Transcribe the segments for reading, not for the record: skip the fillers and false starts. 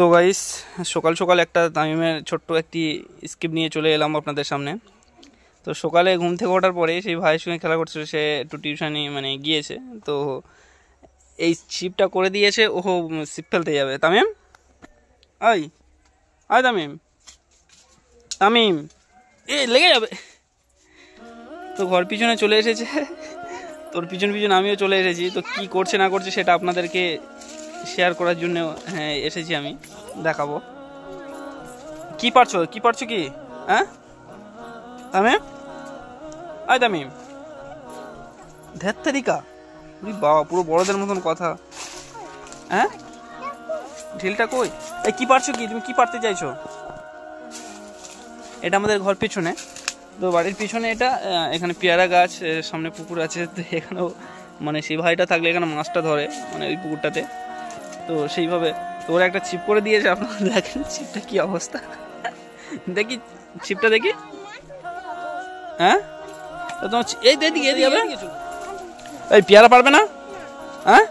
So guys, সকাল সকাল একটা তামিমের ছোট্ট একটি স্কিপ নিয়ে চলে এলাম আপনাদের সামনে। তো সকালে ঘুম থেকে ওঠার পরে সেই ভাইয়ের সঙ্গে খেলা করছিল, সে একটু টিউশনি গিয়েছে, তো এই ছিপটা করে দিয়েছে, ও ছিপ ফেলতে যাবে। তামিম, আয় আয় তামিম, তামিম এ লেগে যাবে। তো ঘর পিছনে চলে এসেছে, তোর পিছন পিছন আমিও চলে এসেছি। তো কি করছে না করছে সেটা আপনাদেরকে শেয়ার করার জন্য এসেছি, আমি দেখাবো। কি পারছো কি হ্যাঁ তামিম, আয় তামিম, ধ্যাত্তারিকা বাবা, পুরো বড়দের মতন কথা। হ্যাঁ ঢিলটা কই? এই কি পারছো কি, তুমি কি পারতে চাইছো? এটা আমাদের ঘর পিছনে, তো বাড়ির পিছনে এটা, এখানে পেয়ারা গাছ, সামনে পুকুর আছে। তো এখানেও সেই ভাইটা থাকলে এখানে মাছটা ধরে, ওই পুকুরটাতে। তো সেইভাবে তোর একটা ছিপ করে দিয়েছে, আপনারা দেখেন ছিপটা কি অবস্থা। দেখি ছিপটা দেখি। হ্যাঁ তো তোমার এই দিকে যাবে, এই পেয়ারা পারবে না? হ্যাঁ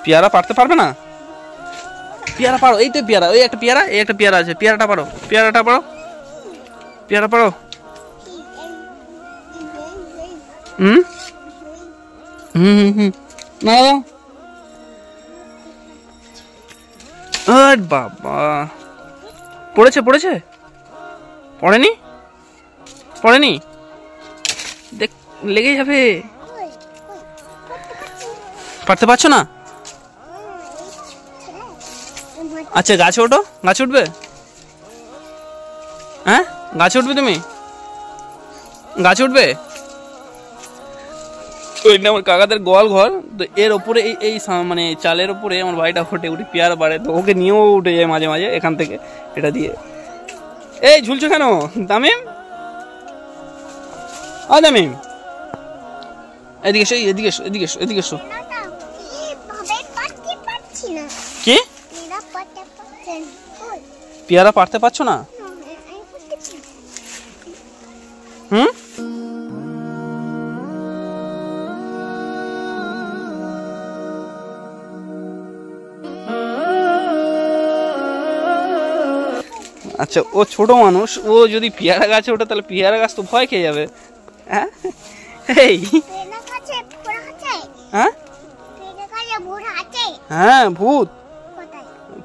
পেয়ারা পারতে পারবে না? পেয়ারা পারো, এই তো পেয়ারা, ওই একটা পেয়ারা, এই একটা পেয়ারা আছে, পেয়ারাটা পারো, পেয়ারাটা পারো, পেয়ারা পারো। হুম হুম হুম হুম না বাবা, পড়েছে পড়েছে, পড়েনি পড়েনি, দেখ লেগে যাবে। পারতে পারছো না? আচ্ছা গাছে ওঠো, গাছে উঠবে? হ্যাঁ গাছে উঠবে, তুমি গাছে উঠবে? ওইটা আমার কাকাদের গোয়াল ঘর, তো এর ওপরে এই চালের ওপরে আমার ভাইটা ওঠে, উঠে পেয়ারা বাড়ে, তো ওকে নিয়েও উঠে যায় মাঝে মাঝে এখান থেকে, এটা দিয়ে। এই ঝুলছো কেন তামিম? আ তামিম এদিকে এসো, এদিকে এসো, এদিকে এসো, এদিকে এসো। কি পেয়ারা পারতে পারছো না? হুম আচ্ছা, ও ছোট মানুষ, ও যদি পেয়ারা গাছে ওঠে তাহলে পেয়ারা গাছ তো ভয় খেয়ে যাবে। হ্যাঁ হ্যাঁ হ্যাঁ ভূত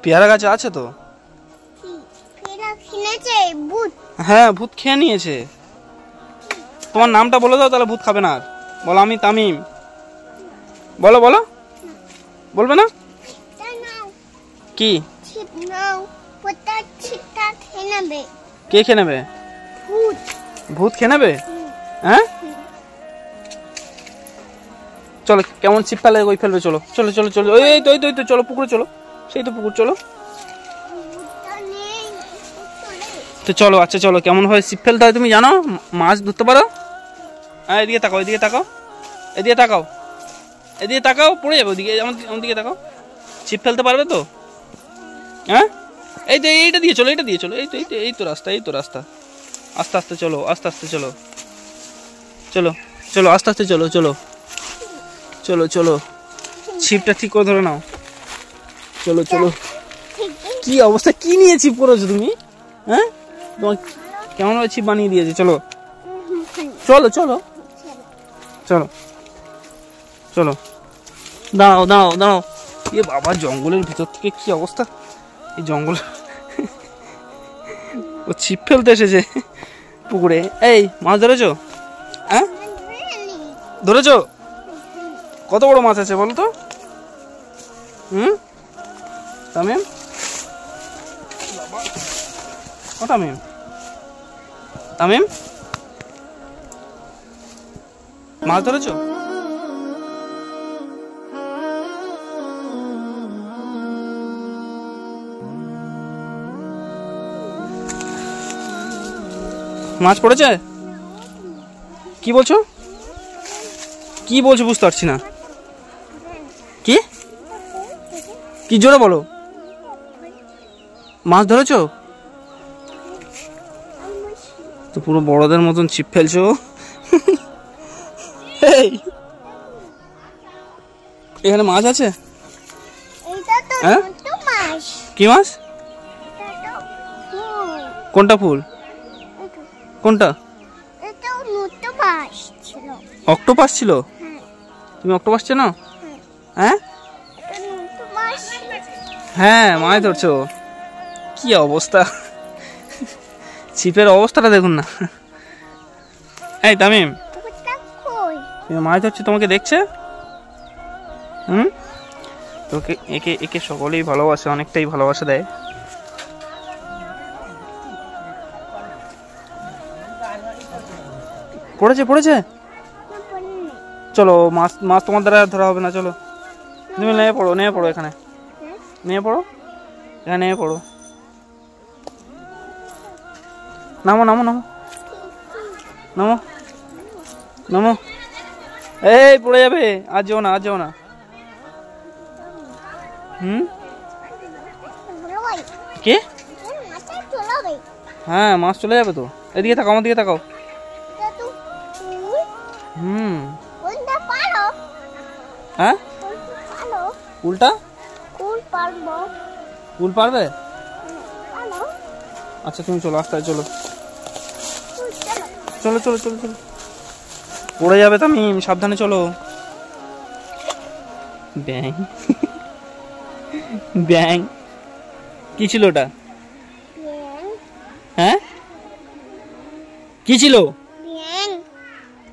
পেয়ারা গাছে আছে তো। হ্যাঁ ভূত খেয়ে নিয়েছে। তোমার নামটা বলে দাও, তাহলে ভূত খাবে না আর। বলো আমি তামিম, বলো বলো, বলবে না? কি কে খেয়ে নেবে? ভূত খেয়ে নেবে? হ্যাঁ চলো, কেমন ছিপ ফেলে ওই ফেলবে, চলো চলো চলো চলো, এই তো তো চলো পুকুরে চলো, সেই তো পুকুর, চলো তো চলো। আচ্ছা চলো, কেমন ভাবে ছিপ ফেলতে হয় তুমি জানো? মাছ ধরতে পারো? হ্যাঁ এদিকে তাকাও, এদিকে তাকাও, এদিকে তাকাও, এদিকে তাকাও, পড়ে যাবে ওদিকে, আমার দিকে তাকাও। ছিপ ফেলতে পারবে তো? হ্যাঁ এই তো এইটা দিয়ে চলো, এটা দিয়ে চলো, এই তো রাস্তা, এই তো রাস্তা। আস্তে আস্তে চলো, আস্তে আস্তে চলো, চলো চলো আস্তে আস্তে চলো, চলো চলো চলো, ছিপটা ঠিক করে ধরে নাও, চলো চলো। কি অবস্থা, কি নিয়ে ছিপ করেছো তুমি? হ্যাঁ তোমার কেমন ভাবে ছিপ বানিয়ে দিয়েছে। চলো চলো চলো চলো চলো, দাঁড়াও দাঁড়াও দাঁড়াও। এ বাবা, জঙ্গলের ভিতর থেকে কি অবস্থা, এই জঙ্গল। ও ছিপ ফেলতে এসেছে পুকুরে। এই মাছ ধরেছো? হ্যাঁ ধরেছো? কত বড় মাছ আছে বলো তো? তামিম, ও তামিম, তামিম মাছ ধরেছো? মাছ পড়েছে? কি বলছো, কি বলছো বুঝতে পারছি না। কি কি জোরে বলো, মাছ ধরেছো? তো পুরো বড়দের মতন ছিপ ফেলছো। এখানে মাছ আছে? এটা তো হ্যাঁ কি মাছ? কোনটা ফুল? কোনটা? অক্টোপাস ছিল? তুমি অক্টোপাস চেনো? হ্যাঁ হ্যাঁ মাছ ধরছো, কি অবস্থা, ছিপের অবস্থাটা দেখুন না। এই তামিম, মাছ ধরছে তোমাকে দেখছে? তোকে একে একে সকলেই ভালোবাসে, অনেকটাই ভালোবাসা দেয়। পড়েছে পড়েছে, চলো মাছ মাছ তোমার দ্বারা ধরা হবে না, চলো তুমি নিয়ে পড়ো, নিয়ে পড়ো, এখানে নিয়ে পড়ো, এখানে নিয়ে পড়ো, নামো নামো নামো নামো নামো, এই পড়ে যাবে, আজ যাও না, আজ যাও না। কে? হ্যাঁ মাছ চলে যাবে তো, এদিকে তাকাও, আমার দিকে তাকাও। হ্যাঁ উল্টা কুল পারবে? আচ্ছা তুমি চলো, আস্তে চলো, চলো চলো চলো চলো, পড়ে যাবে তামিম, সাবধানে চলো। ব্যাং ব্যাং কি ছিল ওটা? হ্যাঁ কি ছিল?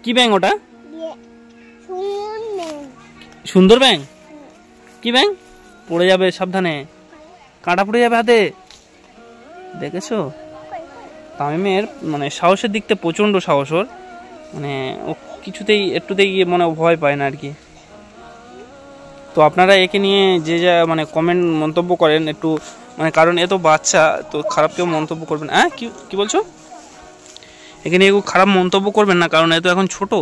কি ব্যাং ওটা? সুন্দর ব্যাং? কি ব্যাং? পড়ে যাবে, সাবধানে, কাঁটা পড়ে যাবে হাতে। দেখেছো তামিমের মানে সাহসের দিকতে প্রচন্ড সাহস ওর, মানে ও কিছুতেই একটুতেই মানে ভয় পায় না আর কি। তো আপনারা একে নিয়ে যে যা মানে কমেন্ট মন্তব্য করেন একটু, মানে কারণ এ তো বাচ্চা, তো খারাপ কেউ মন্তব্য করবেন। হ্যাঁ কি বলছো? এখানে কেউ খারাপ মন্তব্য করবেন না, কারণ এ তো এখন ছোট,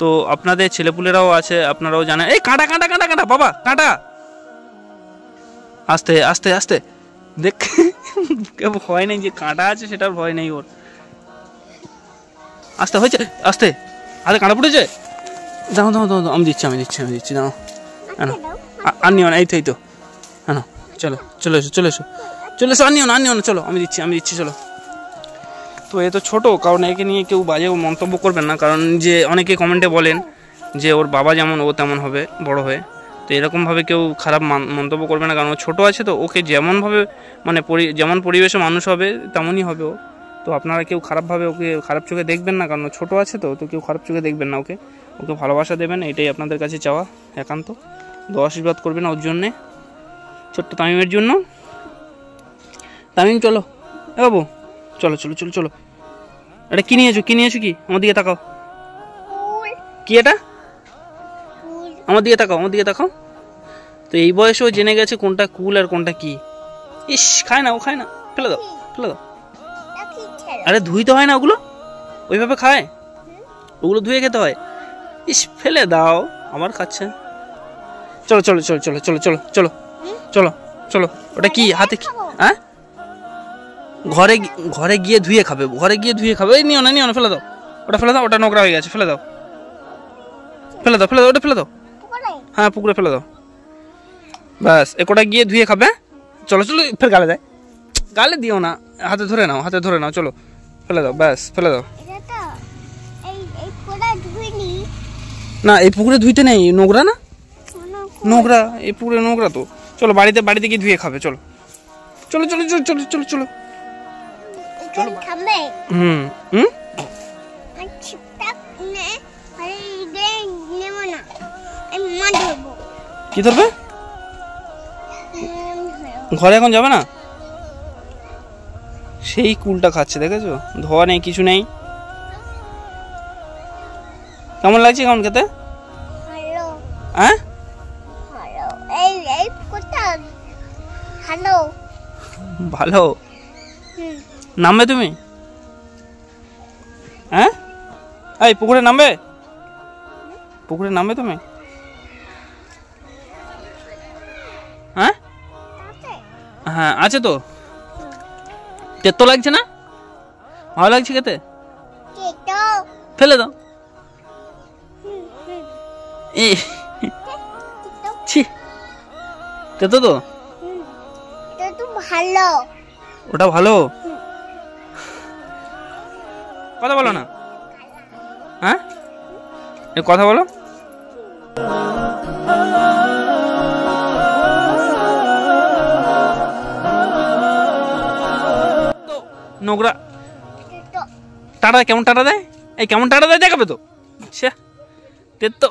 তো আপনাদের ছেলেপুলেরাও আছে, আপনারাও জানেন। এই কাঁটা কাঁটা কাঁটা কাঁটা বাবা, কাঁটা, আস্তে আস্তে আস্তে, দেখ ভয় নেই, যে কাঁটা আছে সেটার ভয় নেই ওর। আস্তে হয়েছে, আস্তে, হাতে কাঁটা পড়েছে, দাও দাও দাও, আমি দিচ্ছি আমি দিচ্ছি আমি দিচ্ছি, দাও আনো, আর নিও না, এই তো আনো, চলো চলে এসো চলে এসো চলে এসো, আর নিও না চলো, আমি দিচ্ছি চলো। তো এ তো ছোটো, কারণ একে নিয়ে কেউ বাজে মন্তব্য করবেন না, কারণ যে অনেকে কমেন্টে বলেন যে ওর বাবা যেমন ও তেমন হবে বড় হয়ে, তো এরকমভাবে কেউ খারাপ মন্তব্য করবে না, কারণ ও ছোটো আছে, তো ওকে যেমনভাবে মানে যেমন পরিবেশে মানুষ হবে তেমনই হবে ও। তো আপনারা কেউ খারাপভাবে ওকে খারাপ চোখে দেখবেন না, কারণ ও ছোটো আছে, তো কেউ খারাপ চোখে দেখবেন না ওকে, ওকে ভালোবাসা দেবেন, এটাই আপনাদের কাছে চাওয়া একান্ত। দোয়া আশীর্বাদ করবেন ওর জন্যে, ছোট্ট তামিমের জন্য। তামিম চলো, এ বাবু চলো চলো চলো চলো, এটা কি নিয়েছো কি? আমার দিকে তাকাও, কি এটা? আমার দিকে তাকাও। তো এই বয়সেও জেনে গেছে কোনটা কুল আর কোনটা কি। ইস, খায় না, ও খায় না, ফেলে দাও। আরে ধুইতে হয় না ওগুলো, ওইভাবে খায়, ওগুলো ধুয়ে খেতে হয়। ইস, ফেলে দাও, আবার খাচ্ছে। চলো চলো চলো চলো চলো চলো চলো চলো চলো, ওটা কি হাতে? হ্যাঁ ঘরে গিয়ে ধুয়ে খাবে, এই নিও না ফেলে দাও, ওটা নোংরা হয়ে গেছে, ফেলে দাও ওটা ফেলে দাও, হ্যাঁ পুকুরে ফেলে দাও, ব্যাস একটা গিয়ে ধুয়ে খাবে। চলো চলো, ফের গালে দিও না, হাতে ধরে নাও চলো, ফেলে দাও, ব্যাস ফেলে দাও। না এই পুকুরে ধুইতে নেই, নোংরা না, নোংরা এই পুকুরে নোংরা তো। চলো বাড়িতে গিয়ে ধুয়ে খাবে, চলো চলো চলো চলো চলো চলো চলো কি ধরবে? ঘরে এখন যাবে না, সেই কুলটা খাচ্ছে, দেখেছো? ধোয়া নেই, কিছু নেই। কেমন লাগছে কেমন খেতে? হ্যাঁ ভালো। নামবে তুমি? হ্যাঁ এই পুকুরে নামবে তুমি? হ্যাঁ হ্যাঁ আছে তো। তেতো লাগছে না? ভালো লাগছে খেতে? ফেলে দাও। ছি, তেতো তো, ভালো। ওটা ভালো, কথা বলো না। হ্যাঁ, কথা বলো। নোংরা টাটা, কেমন টাটা দেয়? এই কেমন টাটা দেয় দেখাবে তো? সে তো